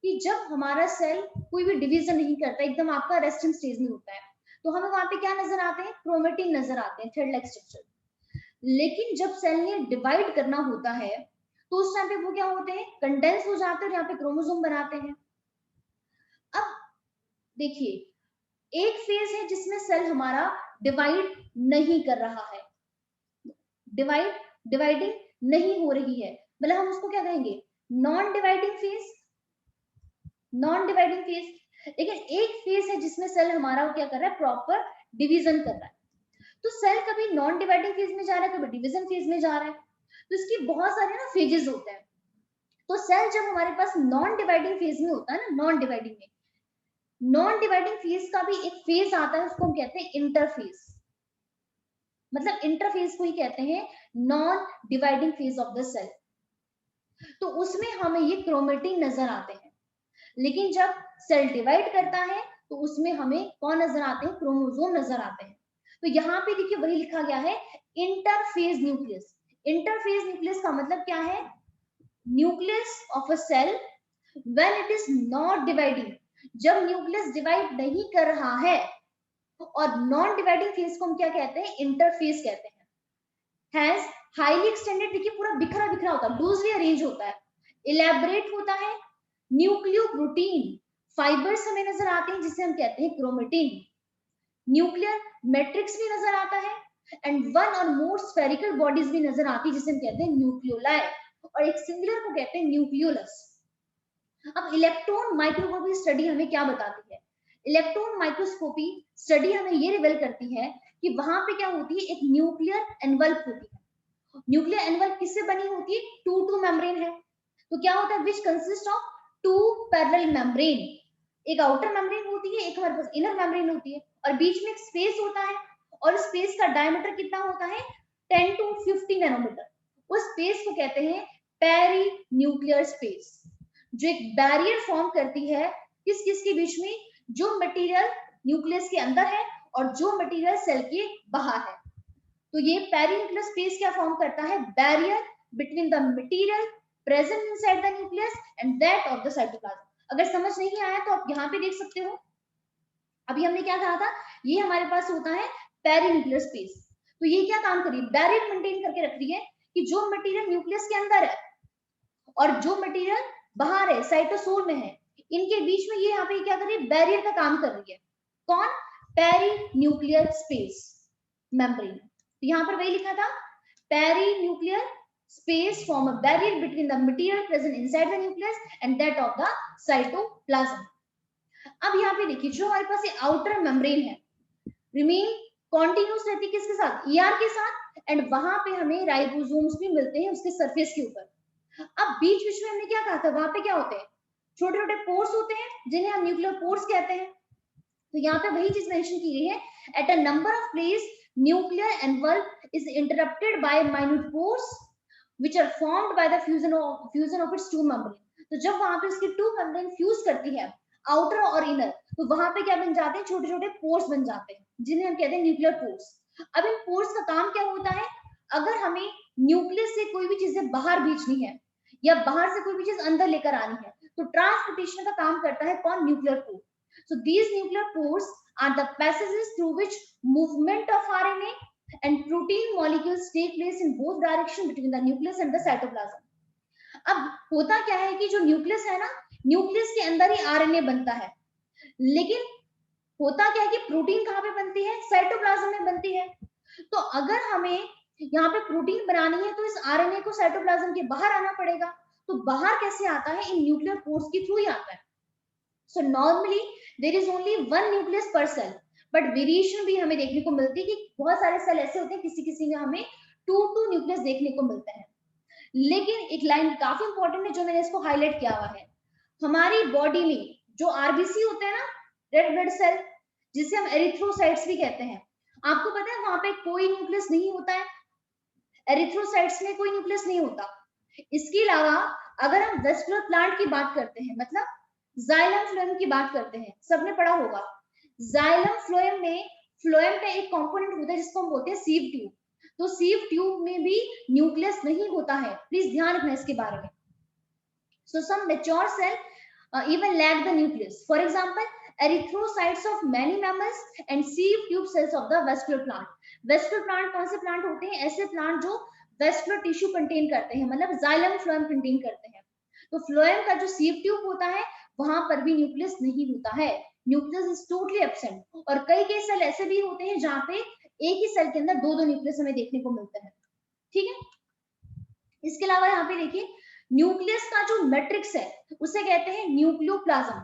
कि जब हमारा सेल कोई भी डिवीजन नहीं करता, एकदम आपका रेस्टिंग स्टेज में होता है, तो हमें वहां पे क्या नजर आते हैं, क्रोमेटिन नजर आते हैं, थ्रेड लाइक स्ट्रक्चर। लेकिन जब सेल ने डिवाइड करना होता है तो उस टाइम पे वो क्या होते हैं, कंडेंस हो जाते हैं और यहाँ पे क्रोमोसोम बनाते हैं। अब देखिए, एक फेज है जिसमें सेल हमारा डिवाइड नहीं कर रहा है, डिवाइडिंग नहीं हो रही है, मतलब हम उसको क्या कहेंगे, non dividing phase, non dividing phase. लेकिन एक फेज है जिसमें सेल हमारा क्या कर रहा है, प्रॉपर डिवीजन कर रहा है। तो सेल कभी नॉन डिवाइडिंग फेज में जा रहा है, कभी डिवीजन फेज में जा रहा है, तो इसकी बहुत सारे ना फेजेस होते हैं। तो सेल जब हमारे पास नॉन डिवाइडिंग फेज में होता है ना, नॉन डिवाइडिंग फेज का भी एक फेज आता है, उसको हम कहते हैं इंटरफेज। मतलब इंटरफेज को ही कहते हैं non dividing phase of the cell. तो उसमें हमें ये क्रोमेटिन नजर आते हैं। लेकिन जब सेल डिवाइड करता है तो उसमें हमें कौन नजर आते हैं, क्रोमोसोम नजर आते हैं। तो यहाँ पे देखिए वही लिखा गया है, इंटरफेज न्यूक्लियस। इंटरफेज न्यूक्लियस का मतलब क्या है, nucleus of a cell when it is not dividing, जब न्यूक्लियस डिवाइड नहीं कर रहा है। और नॉन डिवाइडिंग फेज को हम क्या कहते हैं, इंटरफेज कहते हैं। हैज हाईली एक्सटेंडेड, देखिए पूरा बिखरा बिखरा होता है, लूजली अरेंज होता है, इलेबरेट होता है, न्यूक्लियो प्रोटीन फाइबर्स हमें नजर आते हैं जिसे हम कहते हैं क्रोमेटिन, न्यूक्लियर मैट्रिक्स भी नजर आता है, एंड वन और मोर स्फेरिकल बॉडीज भी नजर आती है जिसे हम कहते हैं न्यूक्लियोलाई, और एक सिंगुलर को कहते हैं न्यूक्लियोलस। अब इलेक्ट्रॉन माइक्रोस्कोपी स्टडी हमें क्या बताती है, इलेक्ट्रॉन माइक्रोस्कोपी स्टडी हमें ये रिवील करती है कि वहां पे क्या होती है, एक न्यूक्लियर एनवल्प होती है। न्यूक्लियर एनवल्प किससे बनी होती है, टू मेम्ब्रेन है। तो क्या होता है, which consist of two parallel membrane, एक आउटर मेम्ब्रेन होती है, एक हमारे पास इनर मेम्ब्रेन होती है, और बीच में एक स्पेस होता है, और स्पेस का डायमीटर कितना होता है, 10 to 50 नैनोमीटर। उस स्पेस को कहते हैं पेरी न्यूक्लियर स्पेस, जो एक बैरियर फॉर्म करती है किस किस के बीच में, जो मटेरियल न्यूक्लियस के अंदर है और जो मटेरियल सेल के बाहर है। तो ये पेरीन्यूक्लियर स्पेस क्या फॉर्म करता है, barrier between the material present inside the nucleus and that of the cytoplasm. अगर समझ नहीं आया तो आप यहाँ पे देख सकते हो, अभी हमने क्या कहा था, ये हमारे पास होता है पेरीन्यूक्लियर स्पेस। तो ये क्या काम करिए, बैरियर मेंटेन करके रख रही है कि जो मटेरियल न्यूक्लियस के अंदर है और जो मटेरियल बाहर है, साइटोसोल में है, इनके बीच में ये यहाँ पे क्या कर रही है, बैरियर का काम कर रही है। कौन, पेरीन्यूक्लियर स्पेस मेम्ब्रेन। तो यहाँ पर वही लिखा था, perinuclear space form a barrier between the material present inside the nucleus and that of the cytoplasm. अब यहाँ पे देखिए, जो हमारे पास ये आउटर मेम्ब्रेन है, रिमेन कॉन्टिन्यूस रहती है किसके साथ, ER के साथ, एंड वहां पे हमें राइबोसोम्स भी मिलते हैं उसके सरफेस के ऊपर। अब बीच बीच में हमने क्या कहा था, वहां पे क्या होते हैं, छोटे छोटे पोर्स होते हैं जिन्हें हम न्यूक्लियर पोर्स कहते हैं। तो यहाँ पे वही चीज मेंशन की गई है, at a number of place nuclear envelope is interrupted by minute pores which are formed by the fusion of its two membrane। तो जब वहां पे इसकी टू मेम्ब्रेन फ्यूज करती है, आउटर और इनर, तो वहां पे क्या बन जाते हैं, छोटे छोटे पोर्स बन जाते हैं जिन्हें हम कहते हैं न्यूक्लियर पोर्स। अब इन पोर्स का काम क्या होता है, अगर हमें न्यूक्लियस से कोई भी चीजें बाहर भेजनी है या बाहर से कोई भी चीज अंदर लेकर आनी है, तो ट्रांसपोर्टेशन का काम करता है कौन? Nuclear pore. So these nuclear pores are the passages through which movement of RNA and protein molecules take place in both direction between the nucleus and the cytoplasm. अब होता क्या है कि जो न्यूक्लियस है ना, न्यूक्लियस के अंदर ही आरएनए बनता है, लेकिन होता क्या है कि प्रोटीन कहाँ पे बनती है? साइटोप्लाज्म में बनती है. तो अगर हमें यहाँ पे प्रोटीन बनानी है तो इस आरएनए को साइटोप्लाज्म के बाहर आना पड़ेगा. तो बाहर कैसे आता है? इन न्यूक्लियर पोर्स के थ्रू ही आता है. So normally there is only one nucleus per cell, but variation भी हमें देखने को मिलती है कि बहुत सारे सेल ऐसे होते हैं, किसी किसी में हमें 2 न्यूक्लियस देखने को मिलते हैं. लेकिन एक लाइन काफी इंपॉर्टेंट है जो मैंने इसको हाईलाइट किया हुआ है. हमारी बॉडी में जो आरबीसी होते हैं ना, रेड ब्लड सेल, जिसे हम एरिथ्रोसाइट्स भी कहते हैं, आपको पता है वहां पे कोई न्यूक्लियस नहीं होता है. एरिथ्रोसाइट्स में कोई न्यूक्लियस नहीं होता. इसके अलावा अगर हम वेस्कुलर प्लांट की बात करते हैं, मतलब जाइलम फ्लोएम की बात करते हैं, सबने पढ़ा होगा. जाइलम फ्लोएम में फ्लोएम का एक कंपोनेंट होता है जिसको हम बोलते हैं सीव ट्यूब. तो सीव ट्यूब में भी न्यूक्लियस नहीं होता है. प्लीज ध्यान रखना इसके बारे में. So some mature cell even lack the nucleus. For example, erythrocytes of many mammals and sieve tube cells of the vascular plant. Vascular plant कौन से प्लांट होते हैं? ऐसे प्लांट जो वेस्कुलर टिश्यू कंटेन करते हैं, मतलब जाइलम फ्लोएम कंटेन करते हैं. तो फ्लोएम का जो सीव ट्यूब होता है वहां पर भी न्यूक्लियस नहीं होता है. Nucleus is totally absent. और कई कई सेल ऐसे भी होते हैं जहां पे एक ही सेल के अंदर दो दो न्यूक्लियस हमें देखने को मिलते हैं. ठीक है. इसके अलावा यहाँ पे देखिए, न्यूक्लियस का जो मैट्रिक्स है उसे कहते हैं न्यूक्लियोप्लाज्म.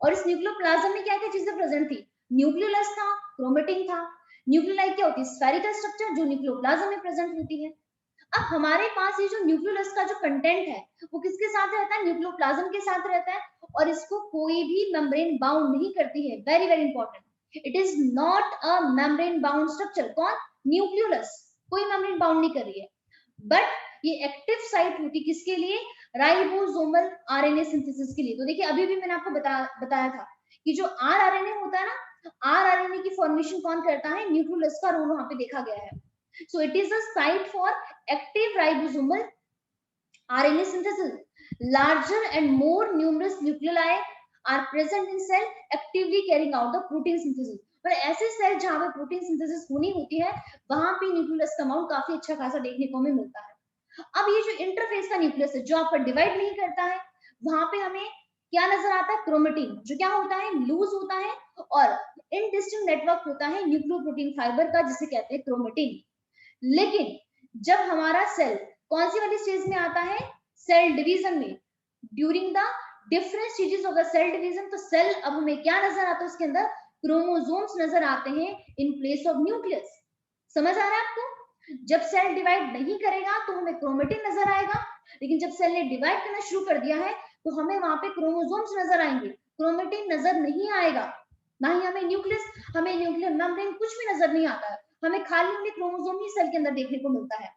और इस न्यूक्लियोप्लाज्म में क्या क्या चीजें प्रेजेंट थी? न्यूक्लियोलस था, क्रोमेटिन था. न्यूक्लियोलाई क्या होती है? स्फेरिकल स्ट्रक्चर जो न्यूक्लियोप्लाज्म में प्रेजेंट होती है. अब हमारे पास ये जो न्यूक्लियोलस का जो कंटेंट है वो किसके साथ रहता है? न्यूक्लियोप्लाज्म के साथ रहता है. और इसको कोई भी मेम्ब्रेन बाउंड नहीं करती है. Very very important. It is not a membrane bound structure. कौन? न्यूक्लियोलस. कोई मेम्ब्रेन बाउंड नहीं कर रही है. बट ये एक्टिव साइट होती किसके लिए? राइबोसोमल आरएनए सिंथेसिस के लिए. तो देखिए अभी भी मैंने आपको बताया था कि जो आरआरएनए होता है ना, आरआरएनए की फॉर्मेशन कौन करता है? न्यूक्लियोलस का रोल वहां पे देखा गया है. So it is the site for active ribosomal RNA synthesis. Larger and more numerous nucleoli are present in cell actively carrying out the protein synthesis. पर ऐसे सेल जहां पे प्रोटीन सिंथेसिस होनी होती है वहां पे न्यूक्लियोलस का अमाउंट काफी अच्छा खासा देखने को हमें मिलता है. अब ये जो इंटरफेस का न्यूक्लियस है जो आपका डिवाइड नहीं करता है, वहां पे हमें क्या नजर आता है? क्रोमेटिन, जो क्या होता है? लूज होता है. और इनडिस्टिंक्ट नेटवर्क होता है न्यूक्लियोप्रोटीन फाइबर का, जिसे कहते हैं क्रोमेटिन. लेकिन जब हमारा सेल कौन सी वाली स्टेज में आता है? सेल डिवीजन में. During the different stages of the cell division, तो सेल अब हमें क्या नजर आता है? उसके अंदर क्रोमोसोम्स नजर आते हैं इन प्लेस ऑफ न्यूक्लियस. समझ आ रहा है आपको? जब सेल डिवाइड नहीं करेगा तो हमें क्रोमेटिन नजर आएगा, लेकिन जब सेल ने डिवाइड करना शुरू कर दिया है तो हमें वहां पे क्रोमोसोम्स नजर आएंगे, क्रोमेटिन नजर नहीं आएगा. ना ही हमें न्यूक्लियस, हमें न्यूक्लियर मेम्ब्रेन कुछ भी नजर नहीं आता है. हमें खाली हमें क्रोमोसोम ही सेल के अंदर देखने को मिलता है.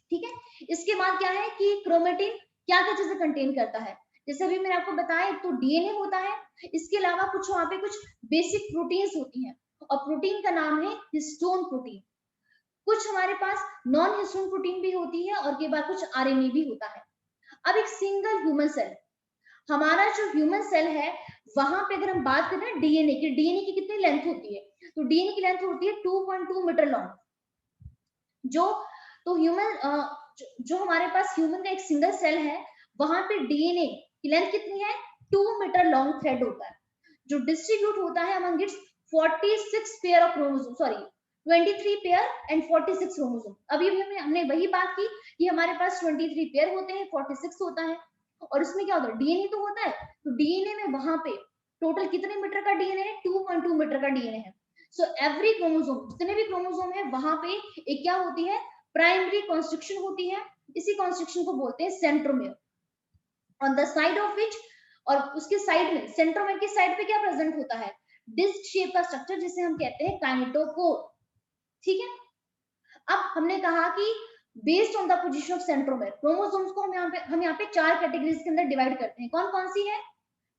ठीक है. इसके बाद क्या है कि क्रोमेटिन क्या क्या चीजें कंटेन करता है? जैसे अभी मैंने आपको बताया, तो डीएनए होता है. इसके अलावा कुछ वहां पे कुछ बेसिक प्रोटीन्स होती हैं, और प्रोटीन का नाम है हिस्टोन प्रोटीन. कुछ हमारे पास नॉन हिस्टोन प्रोटीन भी होती है और के बाद कुछ आरएनए भी होता है. अब एक सिंगल ह्यूमन सेल, हमारा जो ह्यूमन सेल है वहां पे अगर हम बात करें ना डीएनए की, डीएनए की कितनी लेंथ होती है? तो डीएनए की लेंथ होती है 2.2 मीटर लॉन्ग. जो तो ह्यूमन जो हमारे पास ह्यूमन का एक सिंगल सेल है वहां पे डीएनए की लेंथ कितनी है? 2 मीटर लॉन्ग थ्रेड होता है, जो डिस्ट्रीब्यूट होता है among it's 46 pair of chromosome, sorry 23 pair and 46 chromosome. अभी हमने वही बात की कि हमारे पास 23 पेयर होते हैं, 46 होता है. और उसमें क्या होता है? डीएनए तो होता है. तो डीएनए में वहां पे टोटल कितने मीटर का डीएनए है? 2.2 मीटर का डीएनए है. सो एवरी क्रोमोसोम, जितने भी क्रोमोसोम है वहां पे एक क्या होती है? प्राइमरी कॉन्स्ट्रक्शन होती है. इसी कॉन्स्ट्रक्शन को बोलते हैं centromere. On the side of which, और उसके साइड में, सेंट्रोमियर की साइड पे क्या प्रेजेंट होता है? डिस्क शेप का स्ट्रक्चर, जिसे हम कहते हैं काइनेटोकोर. ठीक है. अब हमने कहा कि based on the position of centromere, chromosomes को हम यहाँ पे 4 कैटेगरीज के अंदर डिवाइड करते हैं. कौन कौन सी है?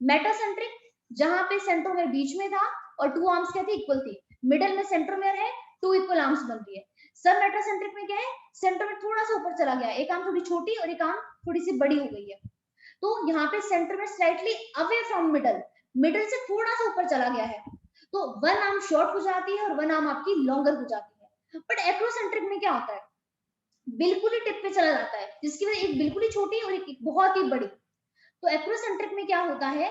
मेटासेंट्रिक, जहां पे सेंट्रोमियर बीच में था और 2 आर्म्स क्या थी? इक्वल थी. मिडल में सेंट्रोमियर है, 2 इक्वल आर्म्स बनती है. सब मेटासेंट्रिक में क्या है? सेंट्रोमियर थोड़ा सा ऊपर चला गया, एक आर्म थोड़ी छोटी और एक आर्म थोड़ी सी बड़ी हो गई है. तो यहाँ पे सेंटर में slightly away from middle, middle से थोड़ा सा ऊपर चला गया है, तो वन आर्म शॉर्ट हो जाती है और वन आर्म आपकी लॉन्गर हो जाती है। बट एक्रोसेंट्रिक में क्या होता है, बिल्कुल ही टिप पे चला जाता है, जिसकी वजह एक बिल्कुल ही छोटी और एक बहुत ही बड़ी। तो एक्रोसेंट्रिक में क्या होता है,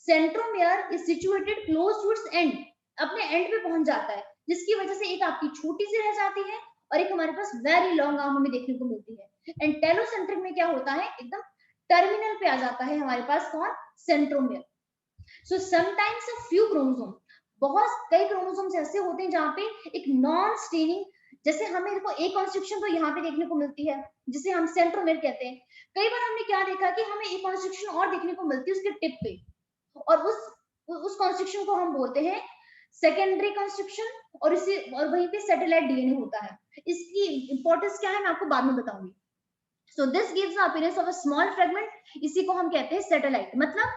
centromere is situated close to its end, अपने एंड पे पहुंच जाता है, जिसकी वजह से एक आपकी छोटी सी रह जाती है और एक हमारे पास वेरी लॉन्ग आर्म हमें देखने को मिलती है। एंड टेलोसेंट्रिक में क्या होता है, एकदम टर्मिनल पे आ जाता है हमारे पास कौन, centromere. So sometimes a few chromosome, बहुत कई क्रोमोसोम्स ऐसे होते हैं जहाँ पे एक नॉन स्टेनिंग, जैसे हमें देखो एक कॉन्स्ट्रिक्शन तो यहाँ पे देखने को मिलती है जिसे हम सेंट्रोमेयर कहते हैं। कई बार हमने क्या देखा कि हमें एक कॉन्स्ट्रिक्शन और देखने को मिलती है उसके टिप पे, और उस कॉन्स्ट्रिक्शन को हम बोलते हैं सेकेंडरी कॉन्स्ट्रिक्शन, और इसी और वहीं पे सैटेलाइट डीएनए होता है। इसकी इंपॉर्टेंस क्या है मैं आपको बाद में बताऊंगी। So this gives the appearance of a small fragment, इसी को हम कहते हैं सैटेलाइट। मतलब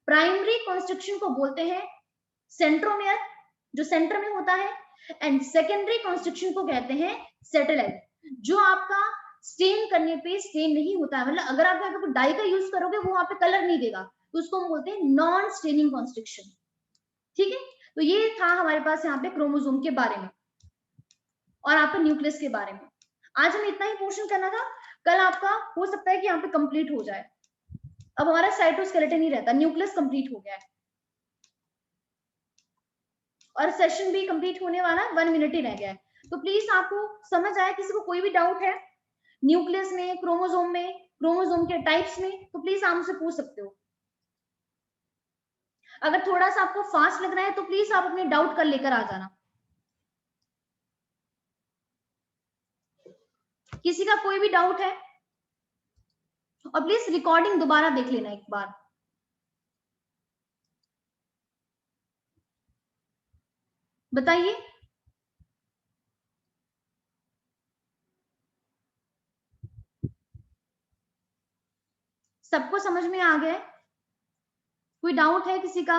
प्राइमरी कॉन्स्ट्रिक्शन को बोलते हैं सेंट्रोमेयर, जो सेंटर में होता है, एंड सेकेंडरी कॉन्स्ट्रिक्शन को कहते हैं सैटेलाइट, जो आपका स्टेन करने पे स्टेन नहीं होता है। मतलब अगर आप यहाँ पे डाई का यूज करोगे वो वहां पे कलर नहीं देगा, तो उसको हम बोलते हैं नॉन स्टेनिंग कॉन्स्ट्रिक्शन। ठीक है, तो ये था हमारे पास यहाँ पे क्रोमोसोम के बारे में और आपका न्यूक्लियस के बारे में। आज हमें इतना ही पोर्शन करना था, कल आपका हो सकता है कि यहाँ पे कंप्लीट हो जाए। अब हमारा साइटोस्केलेटन ही रहता है, न्यूक्लियस कंप्लीट हो गया है और सेशन भी कंप्लीट होने वाला, 1 मिनट ही रह गया है। तो प्लीज आपको समझ आया, किसी को कोई भी डाउट है न्यूक्लियस में, क्रोमोसोम में, क्रोमोसोम के टाइप्स में, तो प्लीज आप मुझसे पूछ सकते हो। अगर थोड़ा सा आपको फास्ट लग रहा है तो प्लीज आप अपने डाउट कर लेकर आ जाना। किसी का कोई भी डाउट है, और प्लीज रिकॉर्डिंग दोबारा देख लेना एक बार। बताइए, सबको समझ में आ गया? कोई डाउट है किसी का?